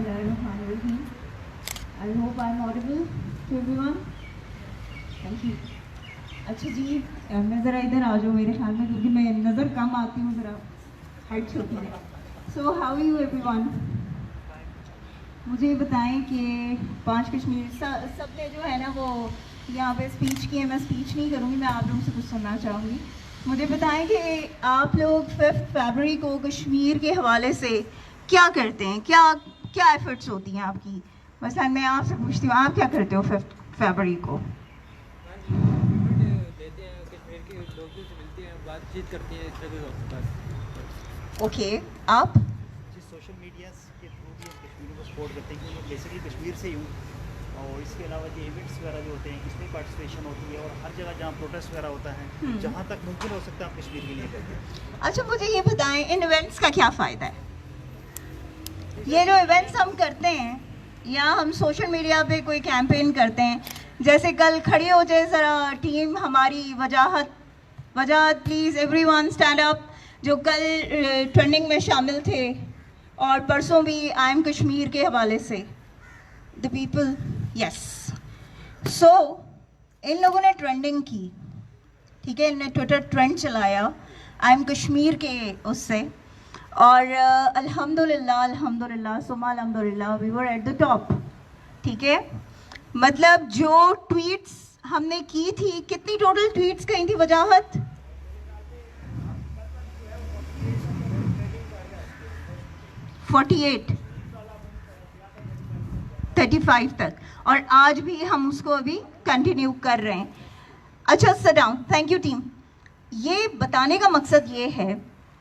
Bismillahirrahmanirrahim. I hope I'm audible to everyone. Thank you. अच्छा जी, मैं ज़रा इधर आ जाऊँ मेरे ख्याल में, क्योंकि मैं नज़र कम आती हूँ, ज़रा हाइट छोटी है. So how are you everyone? मुझे ये बताएं कि 5 कश्मीर सब ने जो है ना वो यहाँ पे स्पीच की है. मैं स्पीच नहीं करूँगी, मैं आप लोगों से कुछ सुनना चाहूँगी. मुझे बताएं कि आप लोग 5 फरवरी को कश्मीर के हवाले से क्या करते हैं, क्या एफर्ट्स होती हैं आपकी. मसलन मैं आपसे पूछती हूँ, आप क्या करते हो 5 फरवरी को? बातचीत करती हैं ओके, आप? सोशल मीडिया के थ्रू भी हम कश्मीर को सपोर्ट करते हैं, क्योंकि बेसिकली कश्मीर से ही हूँ. और इसके अलावा जो इवेंट्स वगैरह जो होते हैं इसमें पार्टिसिपेशन होती है, और हर जगह जहाँ प्रोटेस्ट वगैरह होता है जहाँ तक मुमकिन हो सकता है हम कश्मीर के लिए करते हैं. अच्छा, मुझे ये बताएं, इन इवेंट्स का क्या फ़ायदा है? ये जो इवेंट्स हम करते हैं या हम सोशल मीडिया पे कोई कैंपेन करते हैं, जैसे कल खड़ी हो जाए ज़रा टीम हमारी, वजाहत प्लीज़ एवरीवन स्टैंड अप, जो कल ट्रेंडिंग में शामिल थे और परसों भी आई एम कश्मीर के हवाले से. The people, yes. सो इन लोगों ने ट्रेंडिंग की, ठीक है, इन्होंने ट्विटर ट्रेंड चलाया आई एम कश्मीर के उससे, और अल्हम्दुलिल्लाह सुम्मा अल्हम्दुलिल्लाह we were at the top. ठीक है, मतलब जो ट्वीट्स हमने की थी, कितनी टोटल ट्वीट्स कही थी वजाहत? 48 35 तक, और आज भी हम उसको अभी कंटिन्यू कर रहे हैं. अच्छा, sit down. Thank you team. ये बताने का मकसद ये है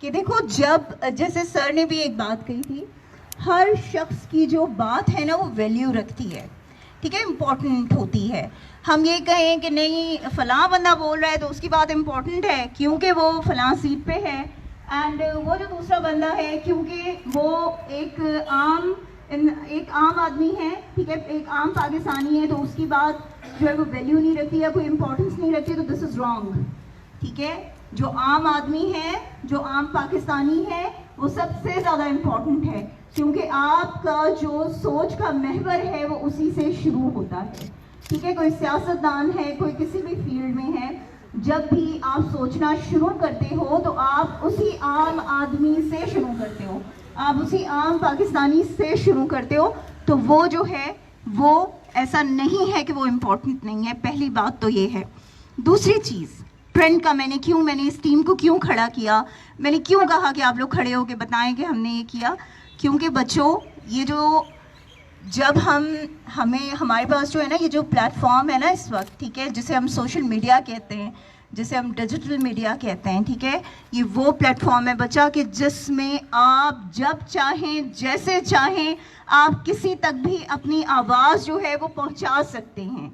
कि देखो, जब जैसे सर ने भी एक बात कही थी, हर शख्स की जो बात है ना वो वैल्यू रखती है, ठीक है, इम्पॉर्टेंट होती है. हम ये कहें कि नहीं फ़लाँ बंदा बोल रहा है तो उसकी बात इम्पॉर्टेंट है क्योंकि वो फ़लाँ सीट पे है, एंड वो जो दूसरा बंदा है क्योंकि वो एक आम आदमी है, ठीक है, एक आम पाकिस्तानी है, तो उसकी बात जो है वो वैल्यू नहीं रखती है, कोई इम्पोर्टेंस नहीं रखती, तो दिस इज़ रॉन्ग. ठीक है, जो आम आदमी है, जो आम पाकिस्तानी है, वो सबसे ज़्यादा इम्पोर्टेंट है, क्योंकि आपका जो सोच का महवर है वो उसी से शुरू होता है. ठीक है, कोई सियासतदान है, कोई किसी भी फील्ड में है, जब भी आप सोचना शुरू करते हो तो आप उसी आम आदमी से शुरू करते हो, आप उसी आम पाकिस्तानी से शुरू करते हो. तो वो जो है वो ऐसा नहीं है कि वो इम्पोर्टेंट नहीं है. पहली बात तो ये है. दूसरी चीज़, ट्रेंड का मैंने इस टीम को क्यों खड़ा किया, मैंने क्यों कहा कि आप लोग खड़े होकर बताएं कि हमने ये किया, क्योंकि बच्चों ये जो जब हमारे पास जो है ना ये जो प्लेटफॉर्म है ना इस वक्त, ठीक है, जिसे हम सोशल मीडिया कहते हैं, जिसे हम डिजिटल मीडिया कहते हैं, ठीक है, ये वो प्लेटफॉर्म है बच्चा कि जिसमें आप जब चाहें जैसे चाहें आप किसी तक भी अपनी आवाज़ जो है वो पहुंचा सकते हैं.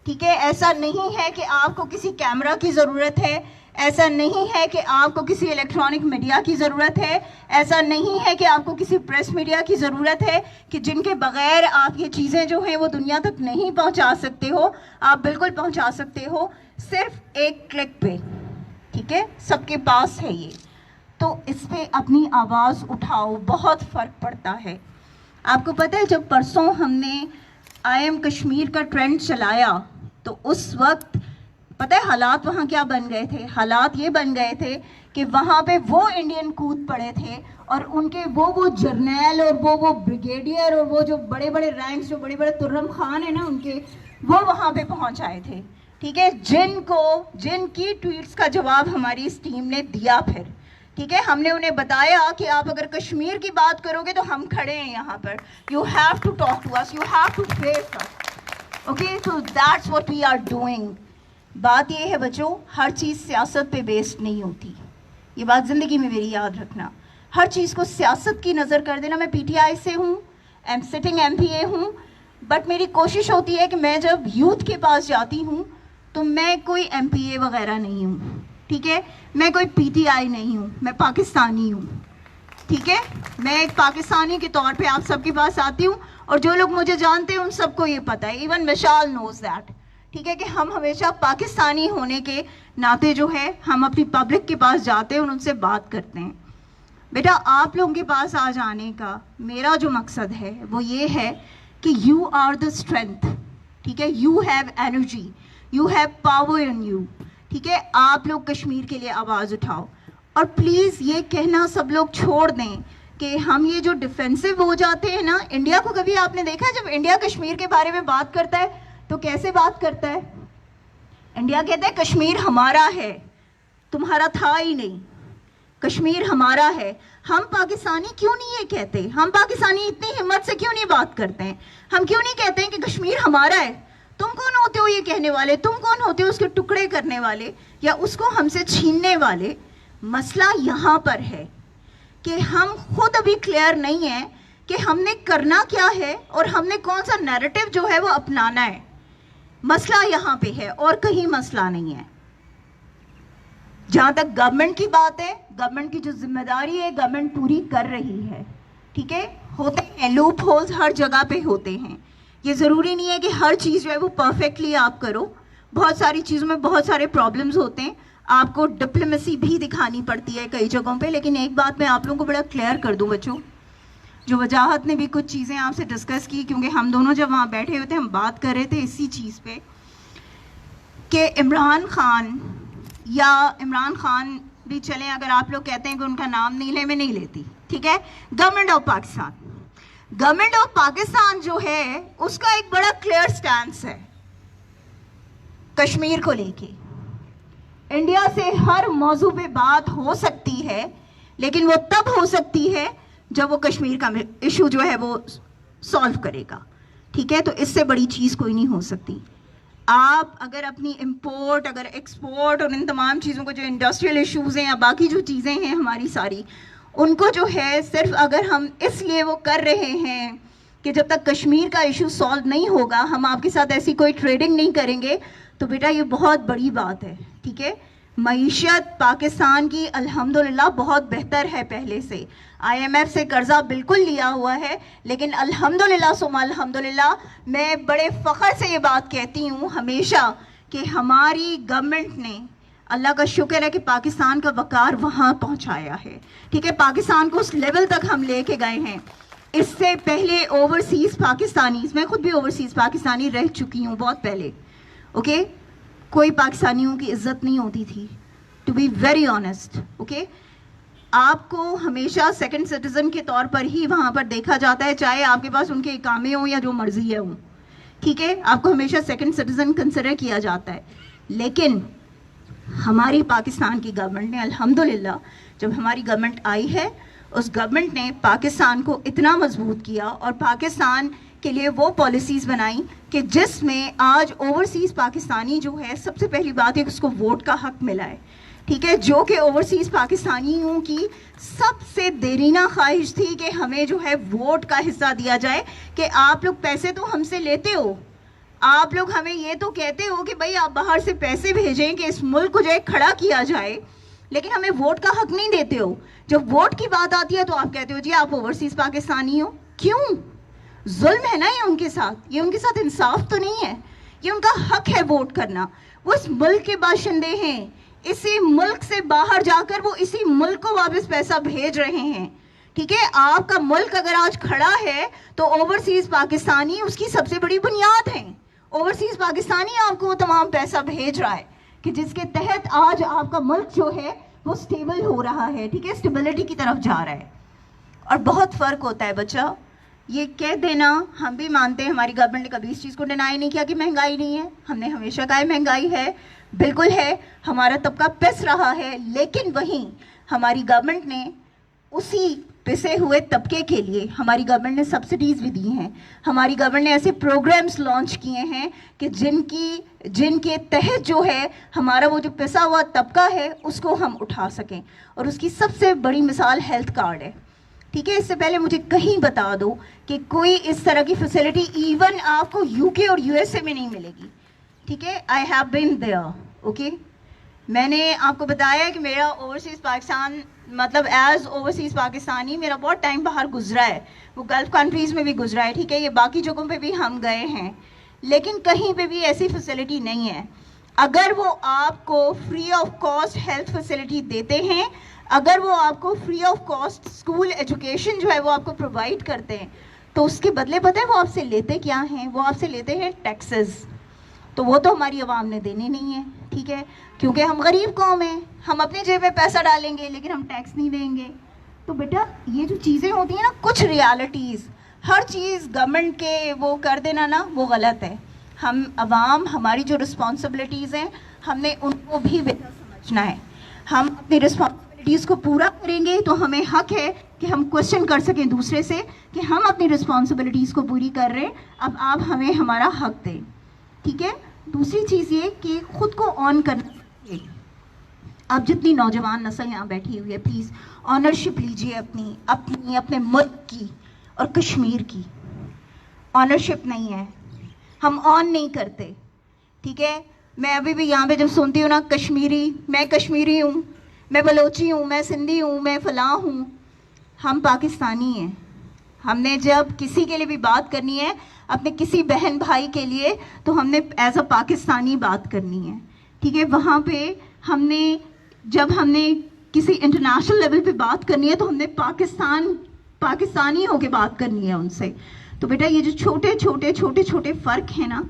ठीक है, ऐसा नहीं है कि आपको किसी कैमरा की ज़रूरत है, ऐसा नहीं है कि आपको किसी इलेक्ट्रॉनिक मीडिया की ज़रूरत है, ऐसा नहीं है कि आपको किसी प्रेस मीडिया की ज़रूरत है कि जिनके बग़ैर आप ये चीज़ें जो हैं वो दुनिया तक नहीं पहुंचा सकते हो. आप बिल्कुल पहुंचा सकते हो, सिर्फ एक क्लिक पे. ठीक है, सबके पास है ये, तो इस पर अपनी आवाज़ उठाओ, बहुत फ़र्क पड़ता है. आपको पता है जब परसों हमने आई एम कश्मीर का ट्रेंड चलाया तो उस वक्त पता है हालात वहाँ क्या बन गए थे? हालात ये बन गए थे कि वहाँ पे वो इंडियन कूद पड़े थे और उनके वो जर्नैल और वो ब्रिगेडियर और वो जो बड़े बड़े रैंक्स, जो बड़े बड़े तुर्रम खान है ना उनके, वो वहाँ पे पहुँच आए थे. ठीक है, जिनकी ट्वीट्स का जवाब हमारी इस टीम ने दिया. फिर ठीक है, हमने उन्हें बताया कि आप अगर कश्मीर की बात करोगे तो हम खड़े हैं यहाँ पर. You have to talk to us, you have to face us. Okay, so that's what we are doing. बात ये है बच्चों, हर चीज़ सियासत पे बेस्ड नहीं होती. ये बात ज़िंदगी में मेरी याद रखना. हर चीज़ को सियासत की नज़र कर देना. मैं पीटीआई से हूँ, सिटिंग एमपीए हूँ, बट मेरी कोशिश होती है कि मैं जब यूथ के पास जाती हूँ तो मैं कोई एमपीए वगैरह नहीं हूँ. ठीक है, मैं कोई पीटीआई नहीं हूँ, मैं पाकिस्तानी हूँ. ठीक है, मैं एक पाकिस्तानी के तौर पे आप सबके पास आती हूँ, और जो लोग मुझे जानते हैं उन सबको ये पता है, इवन मिशाल नोज दैट. ठीक है, कि हम हमेशा पाकिस्तानी होने के नाते जो है हम अपनी पब्लिक के पास जाते हैं और उनसे बात करते हैं. बेटा आप लोगों के पास आज आने का मेरा जो मकसद है वो ये है कि यू आर द स्ट्रेंथ, ठीक है, you have energy, you have power in you, ठीक है, आप लोग कश्मीर के लिए आवाज़ उठाओ। और प्लीज़ ये कहना सब लोग छोड़ दें कि हम ये जो डिफेंसिव हो जाते हैं ना, इंडिया को कभी आपने देखा है जब इंडिया कश्मीर के बारे में बात करता है तो कैसे बात करता है? इंडिया कहता है कश्मीर हमारा है, तुम्हारा था ही नहीं, कश्मीर हमारा है। हम पाकिस्तानी क्यों नहीं ये कहते? हम पाकिस्तानी इतनी हिम्मत से क्यों नहीं बात करते हैं? हम क्यों नहीं कहते हैं कि कश्मीर हमारा है? तुम कौन होते हो ये कहने वाले? तुम कौन होते हो उसके टुकड़े करने वाले या उसको हमसे छीनने वाले? मसला यहाँ पर है कि हम खुद अभी क्लियर नहीं है कि हमने करना क्या है और हमने कौन सा नैरेटिव जो है वो अपनाना है। मसला यहाँ पे है और कहीं मसला नहीं है। जहाँ तक गवर्नमेंट की बात है, गवर्नमेंट की जो जिम्मेदारी है गवर्नमेंट पूरी कर रही है, ठीक है। होते हैं लूप होल्स, हर जगह पे होते हैं। ये ज़रूरी नहीं है कि हर चीज़ जो है वो परफेक्टली आप करो। बहुत सारी चीज़ों में बहुत सारे प्रॉब्लम्स होते हैं, आपको डिप्लोमेसी भी दिखानी पड़ती है कई जगहों पे। लेकिन एक बात मैं आप लोगों को बड़ा क्लियर कर दूं बच्चों, जो वजाहत ने भी कुछ चीज़ें आपसे डिस्कस की, क्योंकि हम दोनों जब वहाँ बैठे हुए थे हम बात कर रहे थे इसी चीज़ पे कि इमरान खान भी चलें, अगर आप लोग कहते हैं कि उनका नाम नहीं ले, मैं नहीं लेती, ठीक है। गवर्नमेंट ऑफ पाकिस्तान जो है उसका एक बड़ा क्लियर स्टैंस है कश्मीर को लेके। इंडिया से हर मौजू पे बात हो सकती है, लेकिन वो तब हो सकती है जब वो कश्मीर का इशू जो है वो सॉल्व करेगा, ठीक है। तो इससे बड़ी चीज़ कोई नहीं हो सकती। आप अगर अपनी इंपोर्ट, अगर एक्सपोर्ट और इन तमाम चीज़ों को, जो इंडस्ट्रियल इश्यूज़ हैं या बाकी जो चीज़ें हैं हमारी सारी, उनको जो है सिर्फ अगर हम इसलिए वो कर रहे हैं कि जब तक कश्मीर का इशू सॉल्व नहीं होगा हम आपके साथ ऐसी कोई ट्रेडिंग नहीं करेंगे, तो बेटा ये बहुत बड़ी बात है, ठीक है। मईशत पाकिस्तान की अल्हम्दुलिल्लाह बहुत बेहतर है पहले से। IMF से कर्जा बिल्कुल लिया हुआ है, लेकिन अल्हम्दुलिल्लाह सुम्मा अल्हम्दुलिल्लाह मैं बड़े फ़ख्र से ये बात कहती हूँ हमेशा कि हमारी गवर्नमेंट ने, अल्लाह का शुक्र है कि पाकिस्तान का वक़ार वहाँ पहुँचाया है, ठीक है। पाकिस्तान को उस लेवल तक हम लेके गए हैं। इससे पहले ओवरसीज़ पाकिस्तानीज़, मैं खुद भी ओवरसीज़ पाकिस्तानी रह चुकी हूँ बहुत पहले, ओके, कोई पाकिस्तानियों की इज्जत नहीं होती थी, to be very honest, okay. आपको हमेशा सेकंड सिटीज़न के तौर पर ही वहाँ पर देखा जाता है, चाहे आपके पास उनके इकामे हों या जो मर्जी है हों, ठीक है। आपको हमेशा सेकंड सिटीज़न कंसिडर किया जाता है। लेकिन हमारी पाकिस्तान की गवर्नमेंट ने अल्हम्दुलिल्लाह, जब हमारी गवर्नमेंट आई है, उस गवर्नमेंट ने पाकिस्तान को इतना मजबूत किया और पाकिस्तान के लिए वो पॉलिसीज़ बनाई कि जिसमें आज ओवरसीज़ पाकिस्तानी जो है, सबसे पहली बात है कि उसको वोट का हक मिला है, ठीक है। जो कि ओवरसीज़ पाकिस्तानियों की सबसे देरीना ख्वाहिश थी कि हमें जो है वोट का हिस्सा दिया जाए, कि आप लोग पैसे तो हमसे लेते हो, आप लोग हमें ये तो कहते हो कि भाई आप बाहर से पैसे भेजें कि इस मुल्क को जो है खड़ा किया जाए, लेकिन हमें वोट का हक नहीं देते हो। जब वोट की बात आती है तो आप कहते हो जी आप ओवरसीज़ पाकिस्तानी हो। क्यों? जुल्म है ना ये उनके साथ इंसाफ तो नहीं है। ये उनका हक है वोट करना। वो इस मुल्क के बाशिंदे हैं, इसी मुल्क से बाहर जाकर वो इसी मुल्क को वापस पैसा भेज रहे हैं, ठीक है। आपका मुल्क अगर आज खड़ा है तो ओवरसीज़ पाकिस्तानी उसकी सबसे बड़ी बुनियाद है। ओवरसीज़ पाकिस्तानी आपको तमाम पैसा भेज रहा है कि जिसके तहत आज आपका मुल्क जो है वो स्टेबल हो रहा है, ठीक है, स्टेबिलिटी की तरफ जा रहा है। और बहुत फ़र्क होता है बच्चा, ये कह देना, हम भी मानते हैं, हमारी गवर्नमेंट ने कभी इस चीज़ को डिनाई नहीं किया कि महंगाई नहीं है। हमने हमेशा कहा है महंगाई है, बिल्कुल है, हमारा तबका पिस रहा है। लेकिन वहीं हमारी गवर्नमेंट ने उसी पिसे हुए तबके के लिए हमारी गवर्नमेंट ने सब्सिडीज़ भी दी हैं। हमारी गवर्नमेंट ने ऐसे प्रोग्राम्स लॉन्च किए हैं कि जिनके तहत जो है हमारा वो जो पिसा हुआ तबका है उसको हम उठा सकें। और उसकी सबसे बड़ी मिसाल हेल्थ कार्ड है, ठीक है। इससे पहले मुझे कहीं बता दो कि कोई इस तरह की फैसिलिटी इवन आपको UK और USA में नहीं मिलेगी, ठीक है। I have been there, okay. मैंने आपको बताया कि मेरा ओवरसीज़ पाकिस्तान, मतलब एज ओवरसीज़ पाकिस्तानी मेरा बहुत टाइम बाहर गुजरा है, वो गल्फ़ कंट्रीज़ में भी गुजरा है, ठीक है। ये बाकी जगहों पे भी हम गए हैं, लेकिन कहीं पे भी ऐसी फैसिलिटी नहीं है। अगर वो आपको free of cost health facility देते हैं, अगर वो आपको free of cost school education जो है वो आपको प्रोवाइड करते हैं, तो उसके बदले पता है वो आपसे लेते क्या हैं? वो आपसे लेते हैं टैक्सेस। तो वो तो हमारी आवाम ने देने नहीं है, ठीक है, क्योंकि हम गरीब कौम हैं, हम अपनी जेब में पैसा डालेंगे लेकिन हम टैक्स नहीं देंगे। तो बेटा ये जो चीज़ें होती हैं ना, कुछ रियलिटीज़, हर चीज़ गवर्नमेंट के वो कर देना ना, वो गलत है। हम आवाम, हमारी जो रिस्पॉन्सिबिलिटीज़ हैं, हमने उनको भी बेटा समझना है। हम अपनी रिस्पॉन्सिबिलिटीज़ को पूरा करेंगे तो हमें हक है कि हम क्वेश्चन कर सकें दूसरे से कि हम अपनी रिस्पॉन्सिबिलिटीज़ को पूरी कर रहे हैं, अब आप हमें हमारा हक दें, ठीक है। दूसरी चीज़ ये कि खुद को ऑन करना चाहिए। आप जितनी नौजवान नस्ल यहाँ बैठी हुई है, प्लीज़ ऑनरशिप लीजिए अपनी अपनी अपने मुल्क की और कश्मीर की। ऑनरशिप नहीं है, हम ऑन नहीं करते, ठीक है। मैं अभी भी यहाँ पे जब सुनती हूँ ना कश्मीरी, मैं कश्मीरी हूँ, मैं बलोची हूँ, मैं सिंधी हूँ, मैं फ़लाँ हूँ। हम पाकिस्तानी हैं। हमने जब किसी के लिए भी बात करनी है, अपने किसी बहन भाई के लिए, तो हमने एज अ पाकिस्तानी बात करनी है, ठीक है। वहाँ पे हमने जब हमने किसी इंटरनेशनल लेवल पे बात करनी है तो हमने पाकिस्तानी होके बात करनी है उनसे। तो बेटा ये जो छोटे छोटे फ़र्क हैं ना,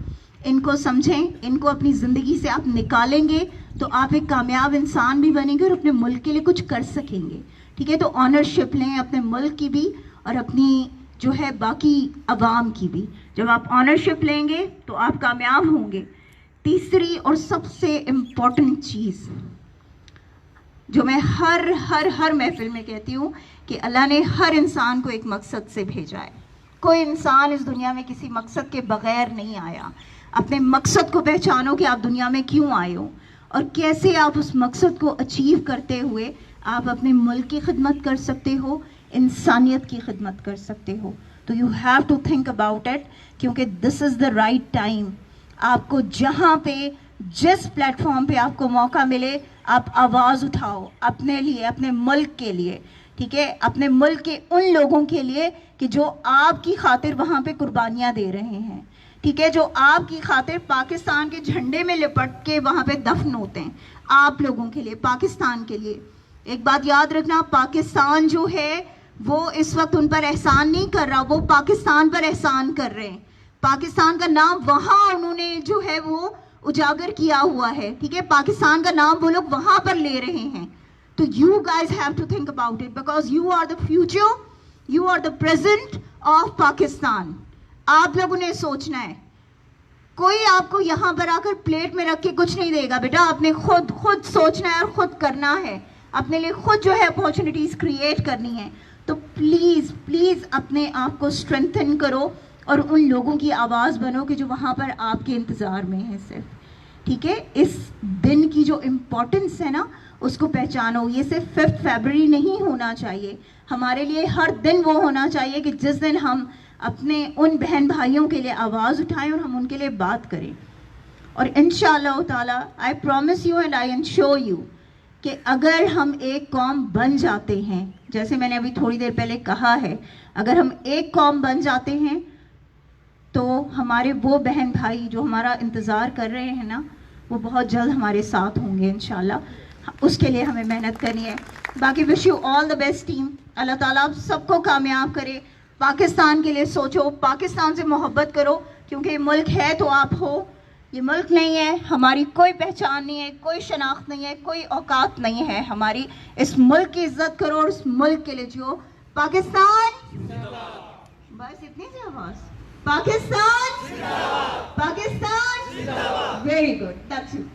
इनको समझें, इनको अपनी ज़िंदगी से आप निकालेंगे तो आप एक कामयाब इंसान भी बनेंगे और अपने मुल्क के लिए कुछ कर सकेंगे, ठीक है। तो ऑनरशिप लें अपने मुल्क की भी और अपनी जो है बाकी अवाम की भी। जब आप ऑनरशिप लेंगे तो आप कामयाब होंगे। तीसरी और सबसे इम्पॉर्टेंट चीज़ जो मैं हर महफिल में कहती हूँ कि अल्लाह ने हर इंसान को एक मकसद से भेजा है। कोई इंसान इस दुनिया में किसी मकसद के बगैर नहीं आया। अपने मकसद को पहचानो कि आप दुनिया में क्यों आए हो और कैसे आप उस मकसद को अचीव करते हुए आप अपने मुल्क की खिदमत कर सकते हो, इंसानियत की खिदमत कर सकते हो। तो you have to think about it, क्योंकि this is the right time. आपको जहाँ पे जिस प्लेटफॉर्म पे आपको मौका मिले, आप आवाज़ उठाओ अपने लिए, अपने मुल्क के लिए, ठीक है, अपने मुल्क के उन लोगों के लिए कि जो आपकी खातिर वहाँ पे कुर्बानियाँ दे रहे हैं, ठीक है, जो आपकी खातिर पाकिस्तान के झंडे में लिपट के वहाँ पे दफन होते हैं। आप लोगों के लिए, पाकिस्तान के लिए। एक बात याद रखना, पाकिस्तान जो है वो इस वक्त उन पर एहसान नहीं कर रहा, वो पाकिस्तान पर एहसान कर रहे हैं। पाकिस्तान का नाम वहाँ उन्होंने जो है वो उजागर किया हुआ है, ठीक है, पाकिस्तान का नाम वो लोग वहाँ पर ले रहे हैं। तो you guys have to think about it, because you are the future, you are the present of Pakistan. आप लोगों ने सोचना है, कोई आपको यहाँ पर आकर प्लेट में रख के कुछ नहीं देगा बेटा। आपने खुद सोचना है और खुद करना है, अपने लिए खुद जो है अपॉर्चुनिटीज़ क्रिएट करनी है। तो प्लीज़ अपने आप को स्ट्रेंथन करो और उन लोगों की आवाज़ बनो कि जो वहाँ पर आपके इंतज़ार में है सिर्फ, ठीक है। इस दिन की जो इम्पोर्टेंस है ना, उसको पहचानो। ये सिर्फ 5 फरवरी नहीं होना चाहिए, हमारे लिए हर दिन वो होना चाहिए कि जिस दिन हम अपने उन बहन भाइयों के लिए आवाज़ उठाएं और हम उनके लिए बात करें। और इंशाअल्लाह ताला I promise you and I ensure you कि अगर हम एक कौम बन जाते हैं, जैसे मैंने अभी थोड़ी देर पहले कहा है, अगर हम एक कौम बन जाते हैं तो हमारे वो बहन भाई जो हमारा इंतज़ार कर रहे हैं ना, वो बहुत जल्द हमारे साथ होंगे इंशाल्लाह। उसके लिए हमें मेहनत करनी है। बाकी wish you all the best team. अल्लाह ताला आप सबको कामयाब करे। पाकिस्तान के लिए सोचो, पाकिस्तान से मोहब्बत करो, क्योंकि ये मुल्क है तो आप हो, ये मुल्क नहीं है, हमारी कोई पहचान नहीं है, कोई शनाख्त नहीं है, कोई औकात नहीं है हमारी। इस मुल्क की इज्जत करो और इस मुल्क के लिए जियो। पाकिस्तान बस इतनी सी आवाज़, Pakistan, Pakistan, very good, that's it.